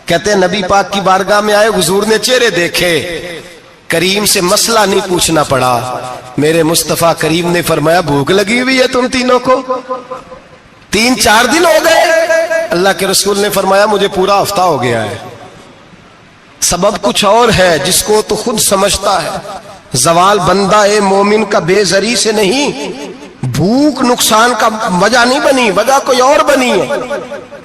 کہتے ہیں نبی پاک کی بارگاہ میں آئے، حضور نے چہرے دیکھے، کریم سے مسئلہ نہیں پوچھنا پڑا۔ میرے مصطفیٰ کریم نے فرمایا بھوک لگی ہوئی ہے تم تینوں کو؟ 3-4 دن ہو گئے؟ اللہ کے رسول نے فرمایا مجھے پورا ہفتہ ہو گیا ہے۔ سبب کچھ اور ہے جس کو تو خود سمجھتا ہے۔ زوال بندہ مومن کا بے زری سے نہیں، بھوک نقصان کا وجہ نہیں بنی، وجہ کوئی اور بنی ہے۔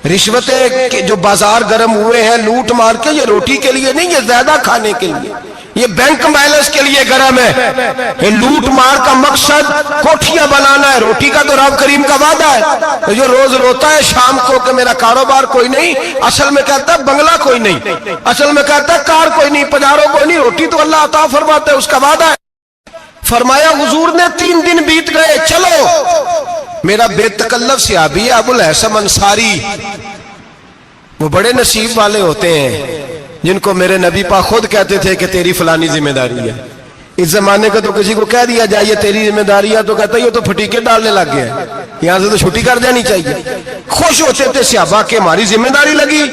رشوتیں جو بازار گرم ہوئے ہیں لوٹ مار کے، یہ روٹی کے لیے نہیں، یہ زیادہ کھانے کے لیے، یہ بینک بیلنس کے لیے گرم ہے۔ یہ لوٹ مار کا مقصد کوٹھیاں بنانا ہے، روٹی کا تو رب کریم کا وعدہ ہے۔ جو روز روتا ہے شام کو کہ میرا کاروبار کوئی نہیں، اصل میں کہتا ہے بنگلہ کوئی نہیں، اصل میں کہتا ہے کار کوئی نہیں، پجاروں کوئی نہیں، روٹی تو اللہ عطا فرماتا ہے، اس کا وعدہ ہے۔ فرمایا حضور نے 3 دن بیت گئے، چلو۔ میرا بے تکلف صحابی ہے ابو الحسن انصاری، وہ بڑے نصیب والے ہوتے ہیں جن کو میرے نبی پاک خود کہتے تھے کہ تیری فلانی ذمہ داری ہے۔ اس زمانے کا تو کسی کو کہہ دیا جائے تیری ذمہ داری ہے تو کہتا ہے یہ تو پھٹیکے ڈالنے لگ گیا ہے، یہاں سے تو چھٹی کر جانی چاہیے۔ خوش ہوتے تھے صحابہ کہ ہماری ذمہ داری لگی۔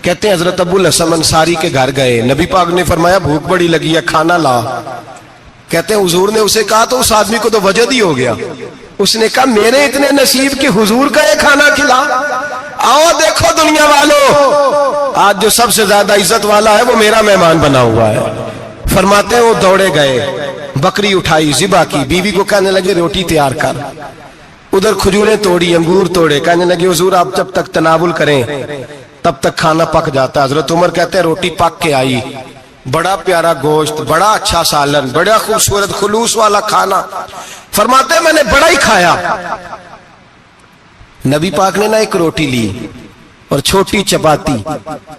کہتے ہیں حضرت ابو الحسن انصاری کے گھر گئے، نبی پاک نے فرمایا بھوک بڑی لگی ہے، کھانا لا۔ کہتے ہیں حضور نے اسے کہا تو اس آدمی کو تو وجد ہی ہو گیا، اس نے کہا میرے اتنے نصیب کہ حضور کا یہ کھانا کھلا۔ آؤ دیکھو دنیا والو، آج جو سب سے زیادہ عزت والا ہے وہ میرا مہمان بنا ہوا ہے۔ فرماتے ہیں وہ دوڑے گئے، بکری اٹھائی، ذبح کی، بیوی کو کہنے لگے روٹی تیار کر، ادھر کھجوریں توڑی، انگور توڑے، کہنے لگے حضور آپ جب تک تناول کریں تب تک کھانا پک جاتا ہے۔ حضرت عمر کہتے ہیں روٹی پک کے آئی، بڑا پیارا گوشت، بڑا اچھا سالن، بڑا خوبصورت خلوص والا کھانا۔ فرماتے ہیں میں نے بڑا ہی کھایا۔ نبی پاک نے نہ ایک روٹی لی اور چھوٹی چپاتی،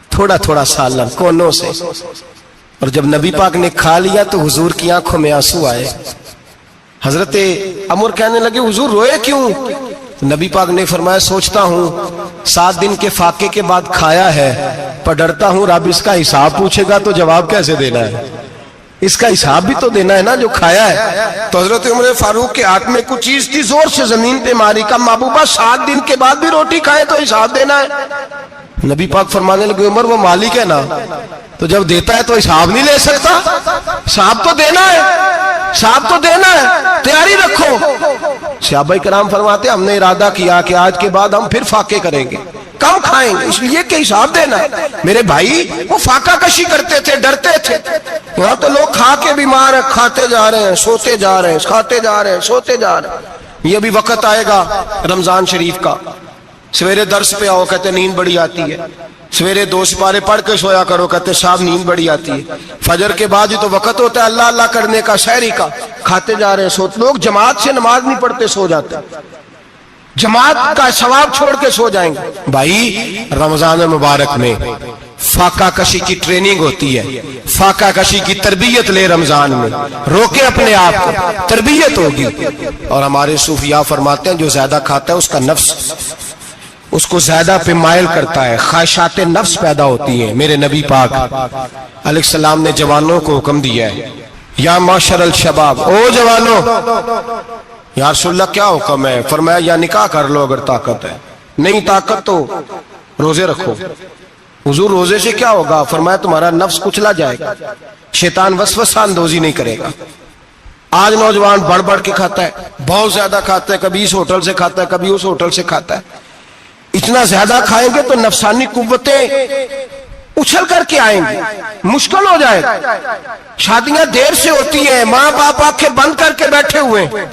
تھوڑا تھوڑا سالن کونوں سے، اور جب نبی پاک نے کھا لیا تو حضور کی آنکھوں میں آنسو آئے۔ حضرت عمر کہنے لگے حضور روئے کیوں؟ نبی پاک نے فرمایا سوچتا ہوں 7 دن کے فاقے کے بعد کھایا ہے، پر ڈرتا ہوں رب اس کا حساب پوچھے گا تو جواب کیسے دینا ہے، اس کا حساب بھی تو دینا ہے نا جو کھایا ہے۔ تو حضرت عمر فاروق کے ہاتھ میں کچھ چیز تھی، زور سے زمین پہ ماری، کا محبوبہ 7 دن کے بعد بھی روٹی کھائے تو حساب دینا ہے۔ نبی پاک فرمانے لگے عمر وہ مالک ہے نا، تو جب دیتا ہے تو حساب نہیں لے سکتا، حساب تو دینا ہے، حساب تو دینا ہے، تیاری رکھو۔ صحابہ کرام فرماتے ہم نے ارادہ کیا کہ آج کے بعد ہم پھر فاقے کریں گے، کم کھائیں گے، اس لیے کہ حساب دینا ہے۔ میرے بھائی وہ فاقہ کشی کرتے تھے، ڈرتے تھے۔ یہاں تو لوگ کھا کے بیمار ہیں، کھاتے جا رہے ہیں سوتے جا رہے ہیں، کھاتے جا رہے ہیں سوتے جا رہے ہیں۔ یہ بھی وقت آئے گا رمضان شریف کا، سویرے درس پہ آؤ کہتے نیند بڑی آتی ہے، سویرے 2 سپارے پڑھ کے سویا کرو کہتے صاحب نیند بڑی آتی ہے، فجر کے بعد ہی تو وقت ہوتا ہے اللہ اللہ کرنے کا، سحری کا، کھاتے جا رہے ہیں سوتے۔ لوگ جماعت سے نماز نہیں پڑھتے سو جاتے، جماعت کا ثواب چھوڑ کے سو جائیں گے۔ بھائی رمضان مبارک میں فاقہ کشی کی ٹریننگ ہوتی ہے، فاقہ کشی کی تربیت لے، رمضان میں روکے اپنے آپ کو، تربیت ہوگی۔ اور ہمارے صوفیاء فرماتے ہیں جو زیادہ کھاتا ہے اس کا نفس اس کو زیادہ پہ مائل کرتا ہے، خواہشات نفس پیدا ہوتی ہیں۔ میرے نبی پاک علیہ السلام نے جوانوں کو حکم دیا ہے یا معاشر الشباب، او جوانوں، یا رسول اللہ کیا حکم ہے؟ فرمایا یا نکاح کر لو اگر طاقت ہے، نہیں طاقت تو روزے رکھو۔ حضور روزے سے کیا ہوگا؟ فرمایا تمہارا نفس کچلا جائے گا، شیطان وسوسہ اندوزی نہیں کرے گا۔ آج نوجوان بڑھ بڑھ کے کھاتا ہے، بہت زیادہ کھاتا ہے، کبھی اس ہوٹل سے کھاتا ہے کبھی اس ہوٹل سے کھاتا ہے۔ اتنا زیادہ کھائیں گے تو نفسانی قوتیں اچھل کر کے آئیں گی، مشکل ہو جائے گا۔ شادیاں دیر سے ہوتی ہیں، ماں باپ آنکھیں بند کر کے بیٹھے ہوئے ہیں۔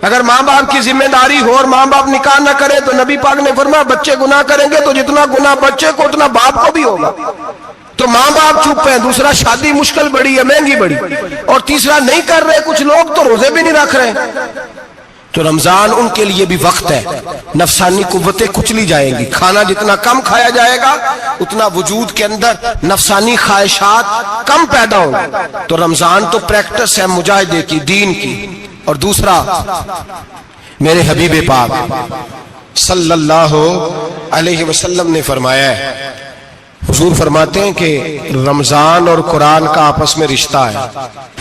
اگر ماں باپ کی ذمہ داری ہو اور ماں باپ نکاح نہ کرے تو نبی پاک نے فرمایا بچے گناہ کریں گے تو جتنا گناہ بچے کو اتنا باپ کو بھی ہوگا۔ تو ماں باپ چپ ہیں، دوسرا شادی مشکل بڑی ہے، مہنگی بڑی، اور تیسرا نہیں کر رہے کچھ لوگ تو روزے بھی نہیں رکھ رہے۔ تو رمضان ان کے لیے بھی وقت ہے، نفسانی قوتیں کچلی جائیں گی، کھانا جتنا کم کھایا جائے گا اتنا وجود کے اندر نفسانی خواہشات کم پیدا ہوں گے۔ تو رمضان تو پریکٹس ہے مجاہدے کی، دین کی۔ اور دوسرا میرے حبیب پاک صلی اللہ علیہ وسلم نے فرمایا ہے، حضور فرماتے ہیں کہ رمضان اور قرآن کا آپس میں رشتہ ہے۔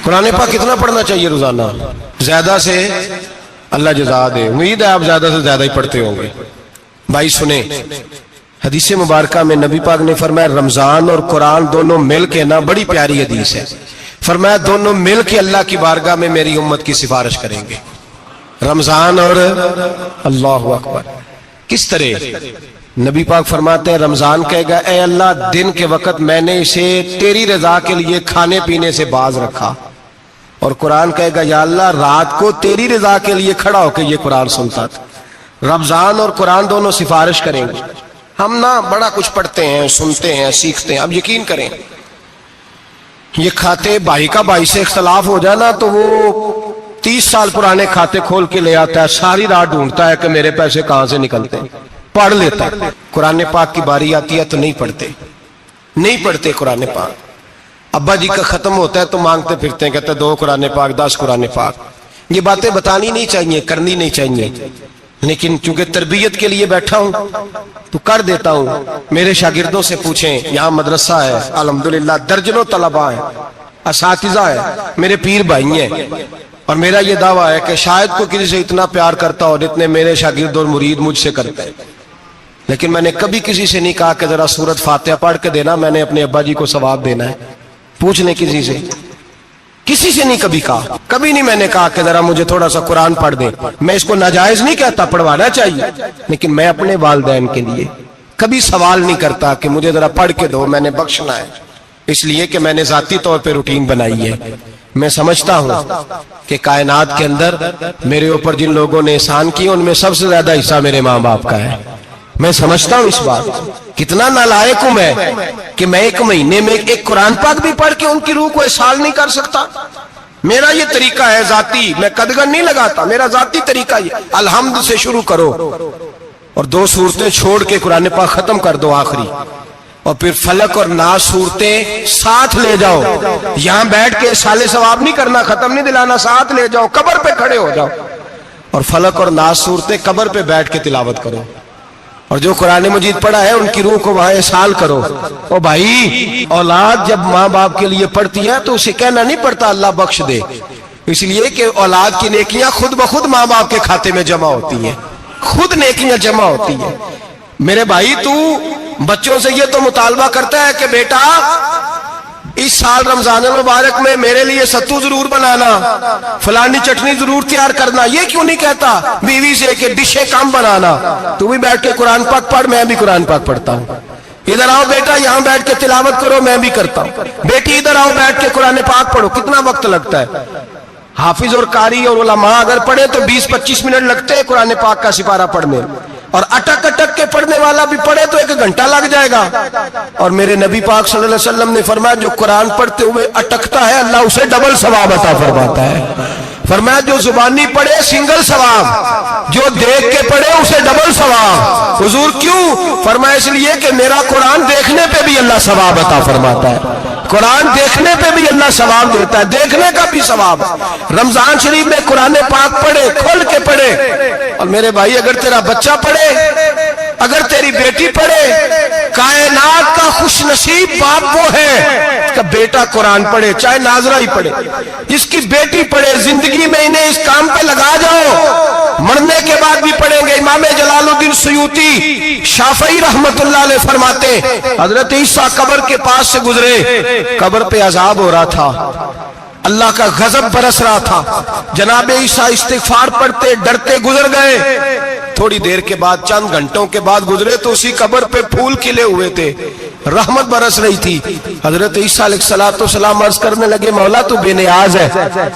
قرآن پاک کتنا پڑھنا چاہیے روزانہ؟ زیادہ سے اللہ جزا دے، امید ہے آپ زیادہ سے زیادہ ہی پڑھتے ہوں گے۔ بھائی سنیں، حدیث مبارکہ میں نبی پاک نے فرمایا رمضان اور قرآن دونوں مل کے نا، بڑی پیاری حدیث ہے، فرمایا دونوں مل کے اللہ کی بارگاہ میں میری امت کی سفارش کریں گے، رمضان اور اللہ اکبر۔ کس طرح؟ نبی پاک فرماتے ہیں رمضان کہے گا اے اللہ دن کے وقت میں نے اسے تیری رضا کے لیے کھانے پینے سے باز رکھا، اور قرآن کہے گا یا اللہ رات کو تیری رضا کے لیے کھڑا ہو کے یہ قرآن سنتا تھا۔ رمضان اور قرآن دونوں سفارش کریں گے۔ ہم نا بڑا کچھ پڑھتے ہیں، سنتے ہیں، سیکھتے ہیں، اب یقین کریں یہ کھاتے بھائی کا بھائی سے اختلاف ہو جانا تو وہ 30 سال پرانے کھاتے کھول کے لے آتا ہے، ساری رات ڈھونڈتا ہے کہ میرے پیسے کہاں سے نکلتے ہیں، پڑھ لیتا ہے۔ قرآن پاک کی باری آتی ہے تو نہیں پڑھتے قرآن پاک۔ ابا جی کا ختم ہوتا ہے تو مانگتے پھرتے ہیں، کہتے ہیں 2 قرآن پاک 10 قرآن پاک۔ یہ باتیں بتانی نہیں چاہیے، کرنی نہیں چاہیے، لیکن چونکہ تربیت کے لیے بیٹھا ہوں تو کر دیتا ہوں۔ میرے شاگردوں سے پوچھیں، یہاں مدرسہ ہے الحمدللہ، درجنوں طلباء ہیں، اساتذہ ہیں، میرے پیر بھائی ہیں، اور میرا یہ دعویٰ ہے کہ شاید کوئی کسی سے اتنا پیار کرتا ہو جتنے میرے شاگرد اور مرید مجھ سے کرتے ہیں، لیکن میں نے کبھی کسی سے نہیں کہا کہ ذرا سورت فاتحہ پڑھ کے دینا، میں نے اپنے ابا جی کو ثواب دینا ہے۔ پوچھ لیں کسی سے، کسی سے نہیں کبھی کہا، کبھی نہیں میں نے کہا کہ ذرا مجھے تھوڑا سا قرآن پڑھ دیں۔ میں اس کو ناجائز نہیں کہتا، پڑھوانا چاہیے، لیکن میں اپنے والدین کے لیے کبھی سوال نہیں کرتا کہ مجھے ذرا پڑھ کے دو، میں نے بخشنا ہے، اس لیے کہ میں نے ذاتی طور پہ روٹین بنائی ہے۔ میں سمجھتا ہوں کہ کائنات کے اندر میرے اوپر جن لوگوں نے احسان کیے ان میں سب سے زیادہ حصہ میرے ماں باپ کا ہے۔ میں سمجھتا ہوں اس بات، کتنا نالائق ہوں میں کہ میں 1 مہینے میں ایک قرآن پاک بھی پڑھ کے ان کی روح کو احسال نہیں کر سکتا۔ میرا یہ طریقہ ہے ذاتی، میں قدغن نہیں لگاتا، میرا ذاتی طریقہ یہ الحمد سے شروع کرو اور 2 سورتیں چھوڑ کے قرآن پاک ختم کر دو آخری، اور پھر فلق اور ناس صورتیں ساتھ لے جاؤ۔ یہاں بیٹھ کے سالے ثواب نہیں کرنا، ختم نہیں دلانا، ساتھ لے جاؤ، قبر پہ کھڑے ہو جاؤ اور فلق اور ناس صورتیں قبر پہ بیٹھ کے تلاوت کرو، اور جو قرآن مجید پڑھا ہے ان کی روح کو وہاں احسال کرو۔ او بھائی، اولاد جب ماں باپ کے لیے پڑھتی ہے تو اسے کہنا نہیں پڑتا اللہ بخش دے، اس لیے کہ اولاد کی نیکیاں خود بخود ماں باپ کے کھاتے میں جمع ہوتی ہیں، خود نیکیاں جمع ہوتی ہیں۔ میرے بھائی تو بچوں سے یہ تو مطالبہ کرتا ہے کہ بیٹا اس سال رمضان المبارک میں میرے لیے ستو ضرور بنانا، فلانی چٹنی ضرور تیار کرنا، یہ کیوں نہیں کہتا بیوی سے کہ ڈشیں کم بنانا، تو بھی بیٹھ کے قرآن پاک پڑھ، میں بھی قرآن پاک پڑھتا ہوں، ادھر آؤ بیٹا یہاں بیٹھ کے تلاوت کرو، میں بھی کرتا ہوں، بیٹی ادھر آؤ بیٹھ کے قرآن پاک پڑھو۔ کتنا وقت لگتا ہے؟ حافظ اور قاری اور علماء اگر پڑھے تو 20-25 منٹ لگتے ہیں قرآن پاک کا سپارہ پڑھنے، اور اٹک اٹک کے پڑھنے والا بھی پڑھے تو 1 گھنٹہ لگ جائے گا۔ اور میرے نبی پاک صلی اللہ علیہ وسلم نے فرمایا جو قرآن پڑھتے ہوئے اٹکتا ہے اللہ اسے ڈبل ثواب عطا فرماتا ہے۔ فرمایا جو زبانی پڑھے سنگل ثواب، جو دیکھ کے پڑھے اسے ڈبل ثواب۔ حضور کیوں؟ فرمایا اس لیے کہ میرا قرآن دیکھنے پہ بھی اللہ ثواب عطا فرماتا ہے، قرآن دیکھنے پہ بھی اللہ ثواب دیتا ہے، دیکھنے کا بھی ثواب۔ رمضان شریف میں قرآن پاک پڑھے، کھول کے پڑھے، اور میرے بھائی اگر تیرا بچہ پڑھے، اگر تیری بیٹی پڑھے، کائنات کا خوش نصیب باپ وہ ہے کہ بیٹا قرآن پڑھے، چاہے ناظرہ ہی پڑھے، جس کی بیٹی پڑھے۔ زندگی میں انہیں اس کام پہ لگا جاؤ، مرنے کے بعد بھی پڑھیں گے۔ امام جلال الدین سیوطی شافعی رحمت اللہ علیہ فرماتے حضرت عیسیٰ قبر کے پاس سے گزرے، قبر پہ عذاب ہو رہا تھا، اللہ کا غضب برس رہا تھا، جناب عیسیٰ استغفار پڑھتے ڈرتے گزر گئے۔ تھوڑی دیر کے بعد، چند گھنٹوں کے بعد گزرے تو اسی قبر پہ پھول کھلے ہوئے تھے، رحمت برس رہی تھی۔ حضرت عیسیٰ علیہ السلام عرض کرنے لگے مولا تو بے نیاز ہے،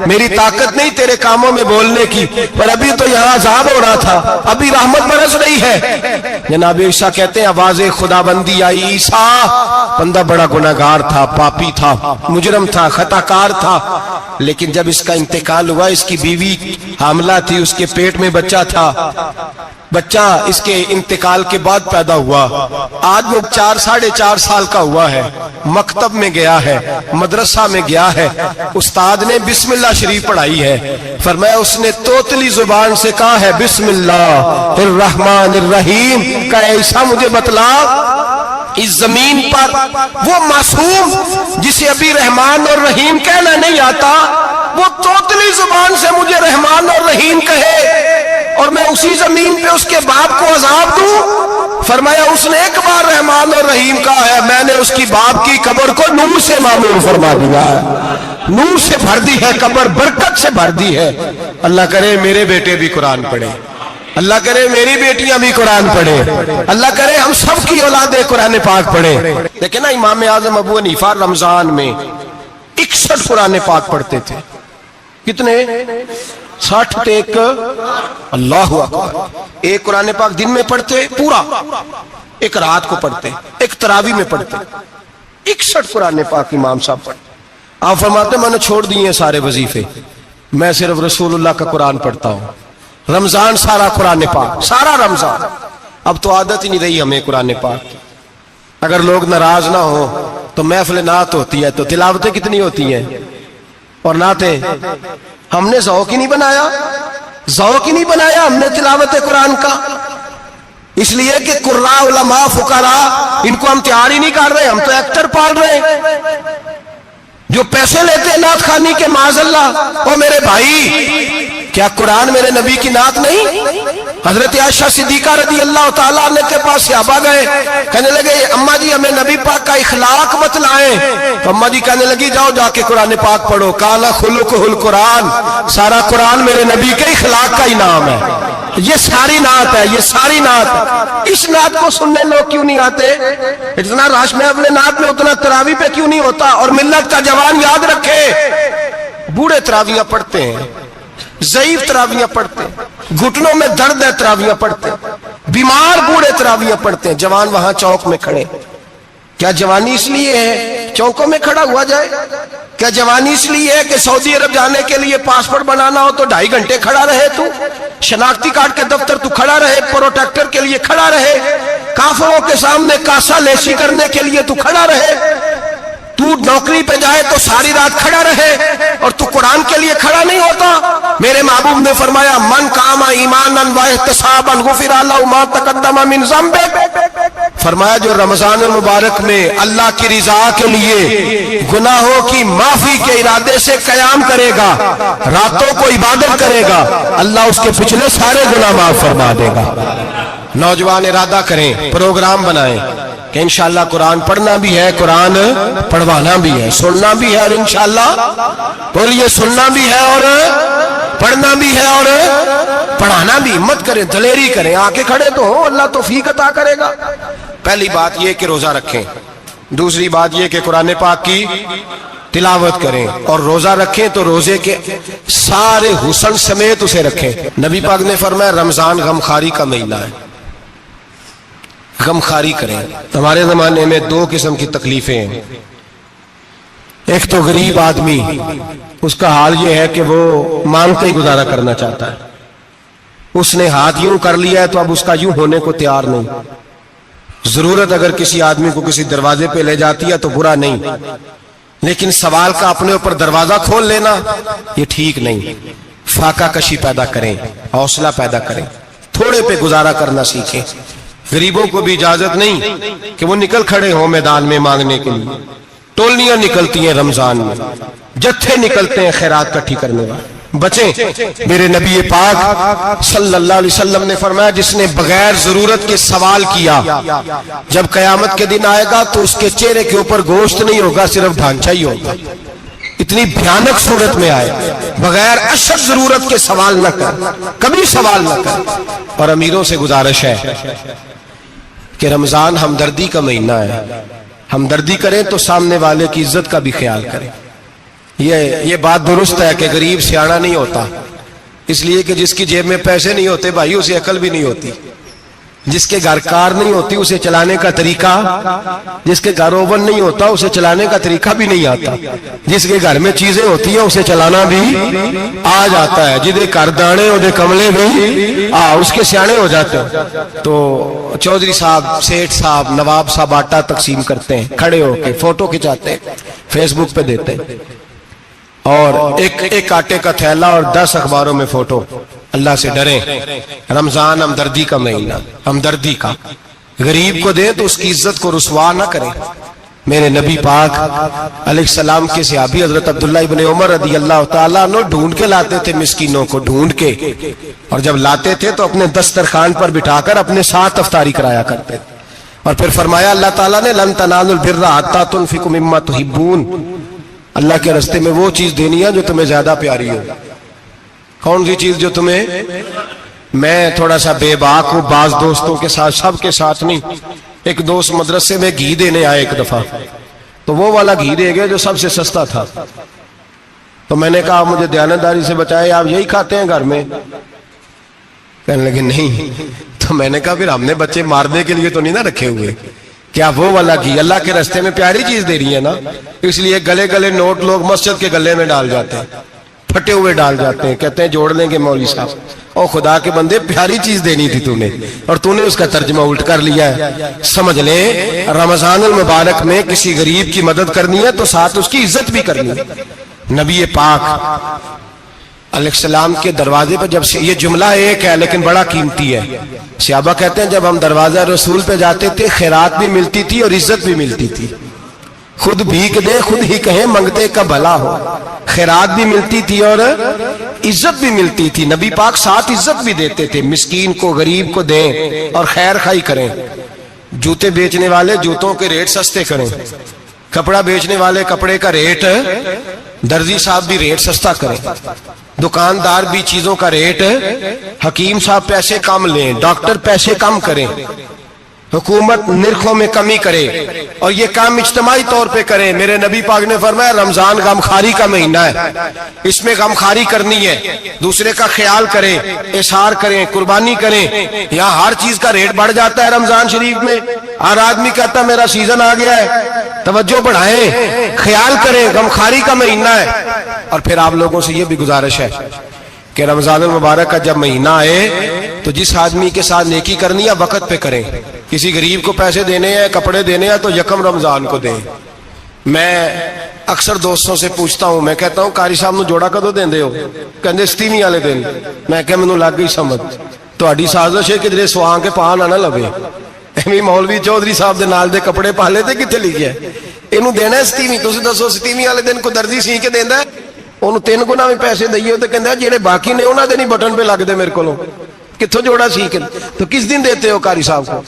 میری طاقت نہیں تیرے کاموں میں بولنے کی، پر ابھی تو یہاں عذاب ہو رہا تھا، ابھی رحمت برس رہی ہے۔ جناب عیسیٰ کہتے ہیں آواز خدا بندی آئی، عیسیٰ بندہ بڑا گناہگار تھا، پاپی تھا، مجرم تھا، خطا کار تھا، لیکن جب اس کا انتقال ہوا، اس کی بیوی حاملہ تھی، اس کے پیٹ میں بچہ تھا، بچہ اس کے انتقال کے بعد پیدا ہوا، آج وہ 4-4.5 سال کا ہوا ہے، مکتب میں گیا ہے، مدرسہ میں گیا ہے، استاد نے بسم اللہ شریف پڑھائی ہے، فرمایا اس نے توتلی زبان سے کہا ہے بسم اللہ الرحمن الرحیم، کہ عیسیٰ مجھے بتلا اس زمین پر وہ معصوم جسے ابھی رحمان اور رحیم کہنا نہیں آتا، وہ توتلی زبان سے مجھے رحمان اور رحیم کہے، اور میں اسی زمین پہ اس کے باپ کو عذاب دوں؟ فرمایا اس نے ایک بار رحمان اور رحیم کہا ہے، میں نے اس کی باپ کی قبر کو نور سے معمور فرما دیا ہے، نور سے بھر دی ہے قبر، برکت سے بھر دی ہے۔ اللہ کرے میرے بیٹے بھی قرآن پڑھے، اللہ کرے میری بیٹیاں بھی قرآن پڑھے، اللہ کرے ہم سب کی اولادیں قرآن پاک پڑھے۔ لیکن نا امام اعظم ابو حنیفہ رمضان میں 61 قرآن پاک پڑھتے تھے۔ کتنے؟ 60 ٹیک اللہ اکبر۔ ایک قرآن پاک دن میں پڑھتے پورا، ایک رات کو پڑھتے، ایک تراویح میں پڑھتے۔ 61 قرآن پاک امام صاحب پڑھتے۔ آپ فرماتے میں نے چھوڑ دیے سارے وظیفے، میں صرف رسول اللہ کا قرآن پڑھتا ہوں۔ رمضان سارا قرآن پاک، سارا رمضان۔ اب تو عادت ہی نہیں رہی ہمیں قرآن پاک کی۔ اگر لوگ ناراض نہ ہو تو محفل نعت ہوتی ہے تو تلاوتیں کتنی ہوتی ہیں، اور نعتیں ہم نے ذوق ہی نہیں بنایا، ذوق ہی نہیں بنایا ہم نے تلاوت قرآن کا، اس لیے کہ قراء علماء فقراء ان کو ہم تیار ہی نہیں کر رہے، ہم تو ایکٹر پال رہے ہیں جو پیسے لیتے ہیں نعت خوانی کے، معاذ اللہ۔ او میرے بھائی، کیا قرآن میرے نبی کی نعت نہیں؟ حضرت عائشہ صدیقہ رضی اللہ تعالیٰ عنہ کے پاس صحابہ گئے، کہنے لگے اماں جی ہمیں نبی پاک کا اخلاق بتلائیں، تو اماں جی کہنے لگی جاؤ جا کے قرآن پاک پڑھو، کالا خلقہ القرآن، سارا قرآن میرے نبی کے اخلاق کا ہی نام ہے، یہ ساری نعت ہے، یہ ساری نعت ہے۔ اس نعت کو سننے لوگ کیوں نہیں آتے؟ اتنا رش محفل نعت میں اتنا تراویح پہ کیوں نہیں ہوتا؟ اور ملت کا جوان یاد رکھے، بوڑھے تراویحاں پڑھتے ہیں، ضعیف تراویحاں پڑھتے ہیں، گھٹنوں میں درد ہے تراویحاں پڑھتے ہیں، بیمار بوڑھے تراویحاں پڑھتے ہیں، جوان وہاں چوک میں کھڑے۔ کیا جوانی اس لیے ہے چوکوں میں کھڑا ہوا جائے؟ کیا جوانی اس لیے ہے کہ سعودی عرب جانے کے لیے پاسپورٹ بنانا ہو تو 2.5 گھنٹے کھڑا رہے تو؟ شناختی کارڈ کے دفتر تو کھڑا رہے، پروٹیکٹر کے لیے کھڑا رہے، کافروں کے سامنے کاسا لیسی کرنے کے لیے تو کھڑا رہے، تو نوکری پہ جائے تو ساری رات کھڑا رہے، اور تو قرآن کے لیے کھڑا نہیں ہوتا؟ میرے محبوب نے فرمایا من قام ایمانا واحتسابا غفر له ما تقدم من ذنبه، فرمایا جو رمضان المبارک میں اللہ کی رضا کے لیے گناہوں کی معافی کے ارادے سے قیام کرے گا، راتوں کو عبادت کرے گا، اللہ اس کے پچھلے سارے گناہ معاف فرما دے گا۔ نوجوان ارادہ کریں، پروگرام بنائیں کہ انشاءاللہ قرآن پڑھنا بھی ہے، قرآن پڑھوانا بھی ہے، سننا بھی ہے، اور انشاءاللہ بولیے سننا بھی ہے اور پڑھنا بھی ہے اور پڑھانا بھی۔ ہمت کریں، دلیری کریں، آکے کھڑے تو ہو، اللہ توفیق عطا کرے گا۔ پہلی بات یہ کہ روزہ رکھیں، دوسری بات یہ کہ قرآن پاک کی تلاوت کریں، اور روزہ رکھیں تو روزے کے سارے حسن سمیت اسے رکھیں۔ نبی پاک نے فرمایا رمضان غمخاری کا مہینہ ہے، غمخاری کریں۔ ہمارے زمانے میں 2 قسم کی تکلیفیں ہیں، ایک تو غریب آدمی، اس کا حال یہ ہے کہ وہ مانگتے ہی گزارا کرنا چاہتا ہے، اس نے ہاتھ یوں کر لیا ہے تو اب اس کا یوں ہونے کو تیار نہیں۔ ضرورت اگر کسی آدمی کو کسی دروازے پہ لے جاتی ہے تو برا نہیں، لیکن سوال کا اپنے اوپر دروازہ کھول لینا یہ ٹھیک نہیں۔ فاقہ کشی پیدا کریں، حوصلہ پیدا کریں، تھوڑے پہ گزارا کرنا سیکھیں۔ غریبوں کو بھی اجازت نہیں کہ وہ نکل کھڑے ہوں میدان میں مانگنے کے لیے، ٹولنیاں نکلتی ہیں رمضان میں، جتھے نکلتے ہیں خیرات کٹھی کرنے والے، بچیں۔ میرے نبی پاک صلی اللہ علیہ وسلم نے فرمایا جس نے بغیر ضرورت کے سوال کیا، جب قیامت کے دن آئے گا تو اس کے چہرے کے اوپر گوشت نہیں ہوگا، صرف ڈھانچہ ہی ہوگا۔ اتنی بھیانک صورت میں آئے، بغیر اشد ضرورت کے سوال نہ کر، کبھی سوال نہ کر۔ اور امیروں سے گزارش ہے کہ رمضان ہمدردی کا مہینہ ہے، ہمدردی کریں تو سامنے والے کی عزت کا بھی خیال کریں۔ یہ بات درست ہے کہ غریب سیاڑا نہیں ہوتا، اس لیے کہ جس کی جیب میں پیسے نہیں ہوتے بھائی اسے عقل بھی نہیں ہوتی، جس کے گھر کار نہیں ہوتی اسے چلانے کا طریقہ، جس کے گھر اوون نہیں ہوتا اسے چلانے کا طریقہ بھی نہیں آتا، جس کے گھر میں چیزیں ہوتی ہیں اسے چلانا بھی آ جاتا ہے، جدے گھر دانے اودے کملے بھی اس کے سیانے ہو جاتے ہیں۔ تو چودھری صاحب، سیٹھ صاحب، نواب صاحب آٹا تقسیم کرتے ہیں، کھڑے ہو کے فوٹو کھچاتے ہیں، فیس بک پہ دیتے ہیں، اور ایک آٹے کا تھیلا اور 10 اخباروں میں فوٹو۔ اللہ سے ڈریں، رمضان ہمدردی کا مہینہ، ہمدردی کا۔ غریب کو دیں تو اس کی عزت کو رسوا نہ کریں، میرے نبی پاک علیہ السلام کے صحابی حضرت عبداللہ ابن عمر رضی اللہ تعالیٰ عنہ ڈھونڈ کے لاتے تھے مسکینوں کو، ڈھونڈ کے، اور جب لاتے تھے تو اپنے دسترخوان پر بٹھا کر اپنے ساتھ افطاری کرایا کرتے تھے. اور پھر فرمایا اللہ تعالیٰ نے لن تنالوا البر حتی تنفقوا مما تحبون، اللہ کے راستے میں وہ چیز دینی ہے جو تمہیں زیادہ پیاری ہو. کون سی چیز جو تمہیں؟ میں تھوڑا سا بے باک ہوں، بعض دوستوں کے ساتھ، سب کے ساتھ نہیں. ایک دوست مدرسے میں گھی دینے آئے ایک دفعہ، تو وہ والا گھی دے گئے جو سب سے سستا تھا. تو میں نے کہا مجھے دیانتداری سے بچائے، آپ یہی کھاتے ہیں گھر میں؟ کہنے لگے نہیں. تو میں نے کہا پھر ہم نے بچے مارنے کے لیے تو نہیں نہ رکھے ہوئے، کیا وہ والا گھی اللہ کے راستے میں پیاری چیز دے رہی ہے نا. اس لیے گلے گلے نوٹ لوگ مسجد کے گلے میں ڈال جاتے ہیں، پھٹے ہوئے ڈال جاتے ہیں، کہتے ہیں جوڑ لیں گے مولوی صاحب. او خدا کے بندے، پیاری چیز دینی تھی تو نے، اور تو نے اس کا ترجمہ الٹ کر لیا ہے. سمجھ لیں رمضان المبارک میں کسی غریب کی مدد کرنی ہے تو ساتھ اس کی عزت بھی کرنی ہے. نبی پاک علیہ السلام کے دروازے پر جب یہ جملہ ایک ہے لیکن بڑا قیمتی ہے. صحابہ کہتے ہیں جب ہم دروازہ رسول پہ جاتے تھے خیرات بھی ملتی تھی اور عزت بھی ملتی تھی. خود بھیک دے خود ہی کہیں منگتے کا بھلا ہو. خیرات بھی ملتی تھی اور عزت بھی ملتی تھی. نبی پاک ساتھ عزت بھی دیتے تھے، مسکین کو غریب کو دیں اور خیر خائی کریں. جوتے بیچنے والے جوتوں کے ریٹ سستے کریں، کپڑا بیچنے والے کپڑے کا ریٹ، درزی صاحب بھی ریٹ سستا کریں، دکاندار بھی چیزوں کا ریٹ، حکیم صاحب پیسے کم لیں، ڈاکٹر پیسے کم کریں، حکومت نرخوں میں کمی کرے، اور یہ کام اجتماعی طور پہ کریں. میرے نبی پاک نے فرمایا رمضان غمخواری کا مہینہ ہے، اس میں غمخواری کرنی ہے، دوسرے کا خیال کریں، اظہار کریں، قربانی کریں. یہاں ہر چیز کا ریٹ بڑھ جاتا ہے رمضان شریف میں. ہر آدمی کہتا ہے میرا سیزن آ گیا ہے، توجہ بڑھائیں، خیال کریں، غمخواری کا مہینہ ہے. اور پھر آپ لوگوں سے یہ بھی گزارش ہے کہ رمضان المبارک کا جب مہینہ آئے تو جس آدمی کے ساتھ نیکی کرنی ہے وقت پہ کریں. کسی غریب کو پیسے دینے ہیں، کپڑے دینے ہیں تو یکم رمضان کو دیں. میں اکثر دوستوں سے پوچھتا ہوں، میں کہتا ہوں قاری صاحب نو جوڑا کدو دیندے ہو؟ کہندے ستیویں والے دن. میں کہ مینوں لگ گئی سمجھ، تہاڈی سازش ہے کدھرے سواں کے پا نہ لوے. ایویں مولوی چودھری صاحب دے نال دے کپڑے پا لے تے کتنے لکھیا ہے اینوں دینا ہے ستیویں. تسی دسو ستیویں والے دن کو درزی سی کے دیندا ہے؟ انہوں 3 گنا بھی پیسے دئیے تو کہندے جڑے باقی نے انہاں دے نہیں بٹن پہ لگ دے میرے کولوں. کتھوں جوڑا سی کے؟ تو کس دن دیتے ہو قاری صاحب کو؟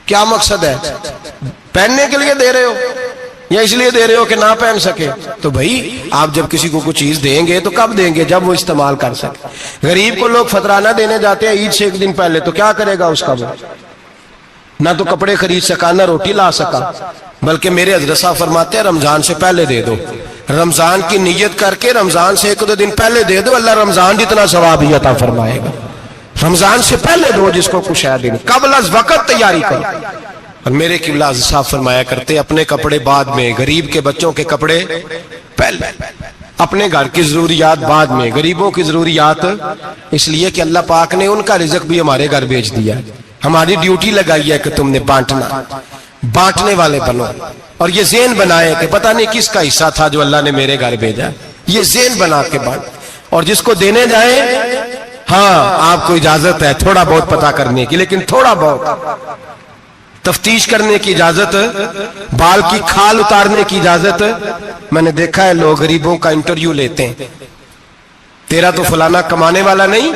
کیا مقصد ہے؟ پہننے کے لیے دے رہے ہو یا اس لیے دے رہے ہو کہ نہ پہن سکے؟ تو بھائی آپ جب کسی کو کچھ چیز دیں گے تو کب دیں گے؟ جب وہ استعمال کر سکے. غریب کو لوگ فطرانہ دینے جاتے ہیں عید سے 1 دن پہلے، تو کیا کرے گا اس کا؟ وہ نہ تو کپڑے خرید سکا نہ روٹی لا سکا. بلکہ میرے حضرت صاحب فرماتے ہیں رمضان سے پہلے دے دو، رمضان کی نیت کر کے رمضان سے 1-2 دن پہلے دے دو، اللہ رمضان جتنا ثواب ہی عطا فرمائے گا. رمضان سے پہلے دو جس کو کچھ ہے دن، قبل از وقت تیاری کرو. اور میرے قبلہ صاحب فرمایا کرتے اپنے کپڑے بعد میں، غریب کے بچوں کے کپڑے پہلے، اپنے گھر کی ضروریات بعد میں، غریبوں کی ضروریات. اس لیے کہ اللہ پاک نے ان کا رزق بھی ہمارے گھر بھیج دیا. ہماری ڈیوٹی لگائی ہے کہ تم نے بانٹنا، بانٹنے والے بنو. اور یہ ذہن بنائے کہ پتہ نہیں کس کا حصہ تھا جو اللہ نے میرے گھر بھیجا. یہ ذہن بنا کے بانٹ. اور جس کو دینے جائیں، ہاں آپ کو اجازت ہے تھوڑا بہت پتہ کرنے کی، لیکن تھوڑا بہت تفتیش کرنے کی اجازت، بال کی کھال اتارنے کی اجازت. میں نے دیکھا ہے لوگ غریبوں کا انٹرویو لیتے ہیں، تیرا تو فلانا کمانے والا نہیں،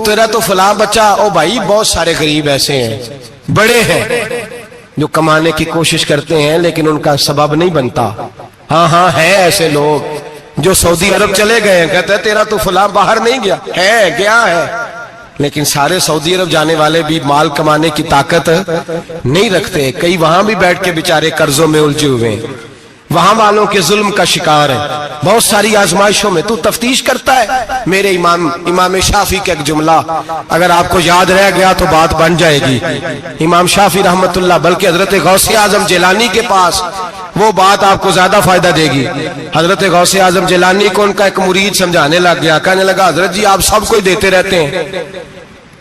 تیرا تو فلاں بچہ. او بھائی بہت سارے غریب ایسے ہیں، بڑے ہیں جو کمانے کی کوشش کرتے ہیں لیکن ان کا سبب نہیں بنتا. ہاں ہے ایسے لوگ جو سعودی عرب چلے گئے ہیں، کہتے ہیں تیرا تو فلاں باہر نہیں گیا ہے، گیا ہے، لیکن سارے سعودی عرب جانے والے بھی مال کمانے کی طاقت نہیں رکھتے. کئی وہاں بھی بیٹھ کے بیچارے قرضوں میں الجھے ہوئے ہیں، وہاں والوں کے ظلم کا شکار ہے، بہت ساری آزمائشوں میں. تو تفتیش کرتا ہے. میرے امام شافعی کا ایک جملہ اگر آپ کو یاد رہ گیا تو بات بن جائے گی. امام شافعی رحمت اللہ، بلکہ حضرت غوث اعظم جیلانی کے پاس وہ بات آپ کو زیادہ فائدہ دے گی. حضرت غوث اعظم جیلانی کو ان کا ایک مرید سمجھانے لگ گیا، کہنے لگا حضرت جی آپ سب کو ہی دیتے رہتے ہیں،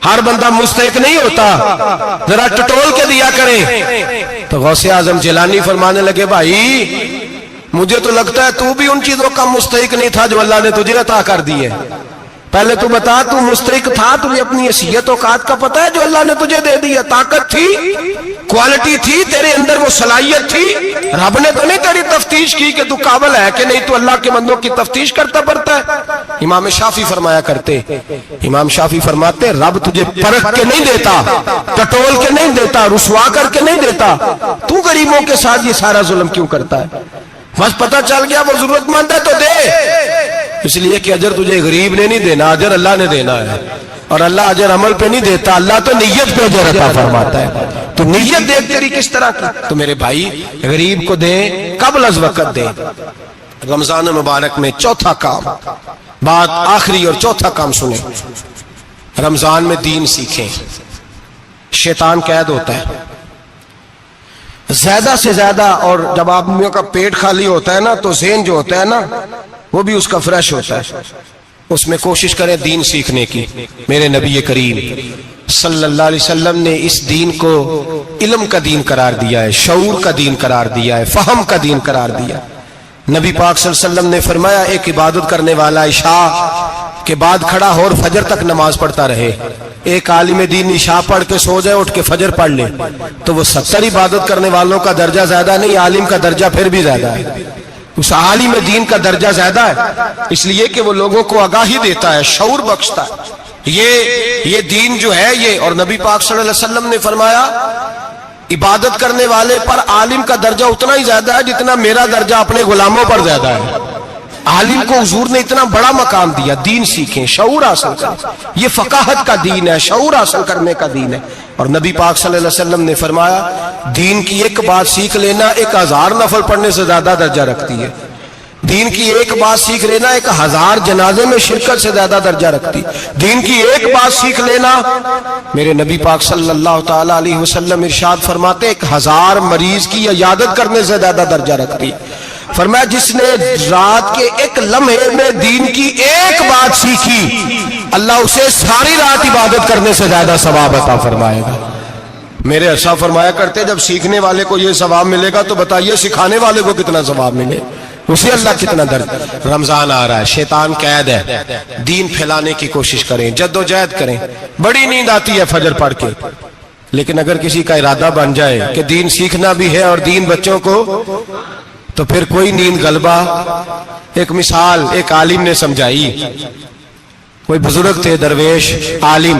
ہر بندہ مستحق نہیں ہوتا، ذرا ٹٹول کے دیا کریں. تو غوث اعظم جیلانی فرمانے لگے بھائی مجھے تو لگتا ہے تو بھی ان چیزوں کا مستحق نہیں تھا جو اللہ نے تجھے عطا کر دی ہے. پہلے تو بتا تو مستحق تھا، تمہیں اپنی حیثیت اوقات کا پتہ ہے جو اللہ نے تجھے دے دیا؟ طاقت تھی، کوالٹی تھی، تیرے اندر وہ صلاحیت تھی، رب نے تو نہیں تیری تفتیش کی کہ تو قابل ہے کہ نہیں، تو اللہ کے بندوں کی تفتیش کرتا پڑتا ہے۔ امام شافعی فرمایا کرتے، امام شافعی فرماتے رب تجھے پرکھ کے نہیں دیتا، ٹٹول کے نہیں دیتا، رسوا کر کے نہیں دیتا، تو غریبوں کے ساتھ یہ سارا ظلم کیوں کرتا ہے؟ بس پتہ چل گیا وہ ضرورت مند ہے تو دے، اس لیے کہ اجر تجھے غریب نے نہیں دینا، اجر اللہ نے دینا ہے، اور اللہ اجر عمل پہ نہیں دیتا، اللہ تو نیت پہ اجر عطا فرماتا ہے۔ تو نیت دیکھ تیری کس طرح کی، تو میرے بھائی غریب کو دیں، قبل از وقت دیں۔ رمضان مبارک میں چوتھا کام، بات آخری اور چوتھا کام سنیں، رمضان میں دین سیکھیں۔ شیطان قید ہوتا ہے زیادہ سے زیادہ، اور جب آدمیوں کا پیٹ خالی ہوتا ہے نا تو ذہن جو ہوتا ہے نا وہ بھی اس کا فریش ہوتا ہے، اس میں کوشش کریں دین سیکھنے کی۔ میرے نبی کریم صلی اللہ علیہ وسلم نے اس دین کو علم کا دین قرار دیا ہے، شعور کا دین قرار دیا ہے، فہم کا دین قرار دیا۔ نبی پاک صلی اللہ علیہ وسلم نے فرمایا ایک عبادت کرنے والا عشاء کے بعد کھڑا ہو اور فجر تک نماز پڑھتا رہے، ایک عالم دین عشاء پڑھ کے سو جائے اٹھ کے فجر پڑھ لے تو وہ 70 عبادت کرنے والوں کا درجہ زیادہ نہیں، عالم کا درجہ پھر بھی زیادہ ہے، اس عالم دین کا درجہ زیادہ ہے، اس لیے کہ وہ لوگوں کو آگاہی دیتا ہے، شعور بخشتا ہے۔ یہ دین جو ہے یہ، اور نبی پاک صلی اللہ علیہ وسلم نے فرمایا عبادت کرنے والے پر عالم کا درجہ اتنا ہی زیادہ ہے جتنا میرا درجہ اپنے غلاموں پر زیادہ ہے۔ عالم کو حضور نے اتنا بڑا مقام دیا۔ دین سیکھیں، شعور حاصل کریں، یہ فقاہت کا دین ہے، شعور حاصل کرنے کا دین ہے۔ اور نبی پاک صلی اللہ علیہ وسلم نے فرمایا دین کی ایک بات سیکھ لینا 1000 نفل پڑھنے سے زیادہ درجہ رکھتی ہے، دین کی ایک بات سیکھ لینا 1000 جنازے میں شرکت سے زیادہ درجہ رکھتی، دین کی ایک بات سیکھ لینا، میرے نبی پاک صلی اللہ تعالی علیہ وسلم ارشاد فرماتے 1000 مریض کی عیادت کرنے سے زیادہ درجہ رکھتی۔ فرمایا جس نے رات کے ایک لمحے میں دین کی ایک بات سیکھی اللہ اسے ساری رات عبادت کرنے سے زیادہ ثواب عطا فرمائے گا۔ میرے ارشاد فرمایا کرتے جب سیکھنے والے کو یہ ثواب ملے گا تو بتائیے سکھانے والے کو کتنا ثواب ملے، اسے اللہ کتنا درد۔ رمضان آ رہا ہے، شیطان قید ہے، دین پھیلانے کی کوشش کریں، جد و جہد کریں۔ بڑی نیند آتی ہے فجر پڑھ کے، لیکن اگر کسی کا ارادہ بن جائے کہ دین سیکھنا بھی ہے اور دین بچوں کو، تو پھر کوئی نیند غلبہ۔ ایک مثال ایک عالم نے سمجھائی، کوئی بزرگ تھے درویش عالم،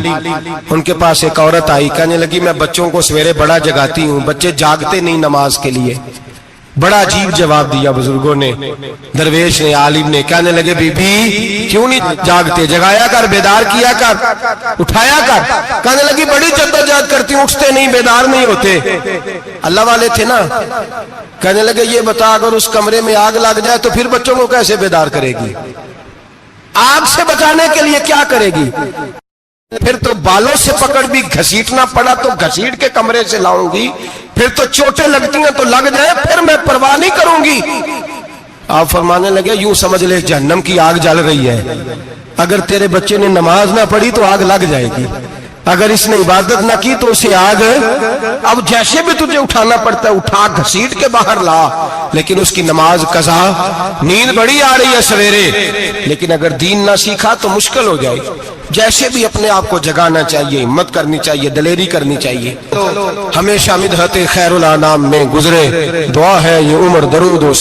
ان کے پاس ایک عورت آئی، کہنے لگی میں بچوں کو سویرے بڑا جگاتی ہوں، بچے جاگتے نہیں نماز کے لیے۔ بڑا عجیب جواب دیا بزرگوں نے، درویش نے، عالم نے، کہنے لگے بی بی کیوں نہیں جاگتے، جگایا کر، بیدار کیا کر، اٹھایا کر۔ کہنے لگی بڑی جدوجہد کرتی ہوں، اٹھتے نہیں، بیدار نہیں ہوتے۔ اللہ والے تھے نا۔ کہنے لگے یہ بتا اگر اس کمرے میں آگ لگ جائے تو پھر بچوں کو کیسے بیدار کرے گی، آگ سے بچانے کے لیے کیا کرے گی؟ پھر تو بالوں سے پکڑ بھی گھسیٹنا پڑا تو گھسیٹ کے کمرے سے لاؤں گی، پھر تو چوٹیں لگتی ہیں تو لگ جائیں، پھر میں پرواہ نہیں کروں گی۔ آپ فرمانے لگے یوں سمجھ لے جہنم کی آگ جل رہی ہے، اگر تیرے بچے نے نماز نہ پڑھی تو آگ لگ جائے گی، اگر اس نے عبادت نہ کی تو اسے آگ، اب جیسے بھی تجھے اٹھانا پڑتا ہے اٹھا گھسیٹ کے باہر لا، لیکن اس کی نماز قضا۔ نیند بڑی آ رہی ہے سویرے، لیکن اگر دین نہ سیکھا تو مشکل ہو جائے۔ جیسے بھی اپنے آپ کو جگانا چاہیے، ہمت کرنی چاہیے، دلیری کرنی چاہیے۔ ہمیشہ مدحت خیر الانام میں گزرے، دعا ہے یہ عمر درود و